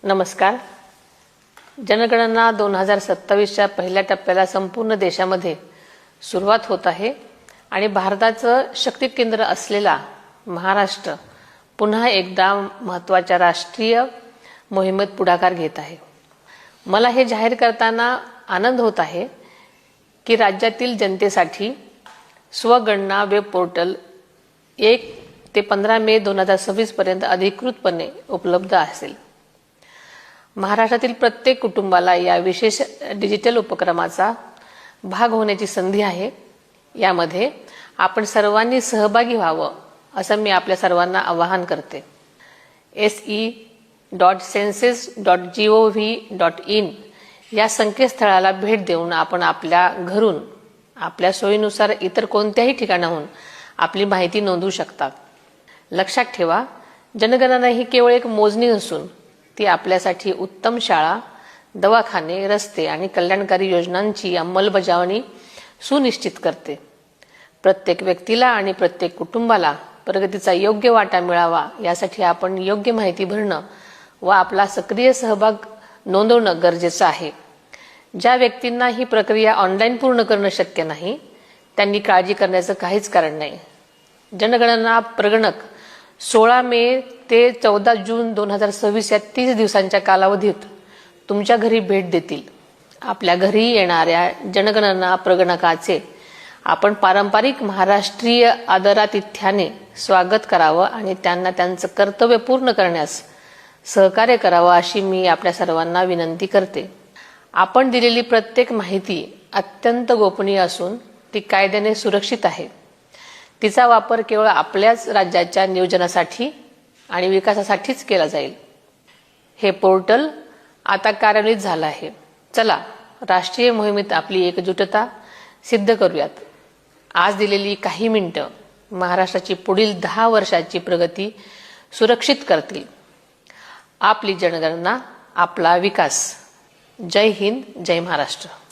नमस्कार. जनगणना 2027च्या पहिल्या टप्प्याला संपूर्ण देशामध्ये सुरुवात होत आहे आणि भारताचं शक्ती केंद्र असलेला महाराष्ट्र पुन्हा एकदा महत्त्वाच्या राष्ट्रीय मोहिमेत पुढाकार घेत आहे. मला हे जाहीर करताना आनंद होत आहे की राज्यातील जनतेसाठी स्वगणना वेब पोर्टल 1 ते 15 मे 2026 पर्यंत अधिकृतपणे उपलब्ध असेल. महाराष्ट्रातील प्रत्येक कुटुंबाला या विशेष डिजिटल उपक्रमाचा भाग होण्याची संधी आहे. यामध्ये आपण सर्वांनी सहभागी व्हावं असं मी आपल्या सर्वांना आवाहन करते. se.census.gov.in या संकेतस्थळाला भेट देऊन आपण आपल्या घरून आपल्या सोयीनुसार इतर कोणत्याही ठिकाणाहून आपली माहिती नोंदवू शकता. लक्षात ठेवा, जनगणना ही केवळ एक मोजणी नसून ती आपल्यासाठी उत्तम शाळा, दवाखाने, रस्ते आणि कल्याणकारी योजनांची अंमलबजावणी सुनिश्चित करते. प्रत्येक व्यक्तीला आणि प्रत्येक कुटुंबाला प्रगतीचा योग्य वाटा मिळावा यासाठी आपण योग्य माहिती भरणं व आपला सक्रिय सहभाग नोंदवणं गरजेचं आहे. ज्या व्यक्तींना ही प्रक्रिया ऑनलाईन पूर्ण करणं शक्य नाही त्यांनी काळजी करण्याचं काहीच कारण नाही. जनगणना प्रगणक 16 मे ते 14 जून 2026 या 30 दिवसांच्या कालावधीत तुमच्या घरी भेट देतील. आपल्या घरी येणाऱ्या जनगणना प्रगणकाचे आपण पारंपरिक महाराष्ट्रीय आदरातिथ्याने स्वागत करावं आणि त्यांना त्यांचं कर्तव्य पूर्ण करण्यास सहकार्य करावं अशी मी आपल्या सर्वांना विनंती करते. आपण दिलेली प्रत्येक माहिती अत्यंत गोपनीय असून ती कायद्याने सुरक्षित आहे. तिचा वापर केवळ आपल्याच राज्याच्या नियोजनासाठी आणि विकासासाठीच केला जाईल. हे पोर्टल आता कार्यान्वित झालं आहे. चला, राष्ट्रीय मोहिमेत आपली एकजुटता सिद्ध करूयात. आज दिलेली काही मिनिटं महाराष्ट्राची पुढील 10 वर्षाची प्रगती सुरक्षित करतील. आपली जनगणना, आपला विकास. जय हिंद, जय महाराष्ट्र.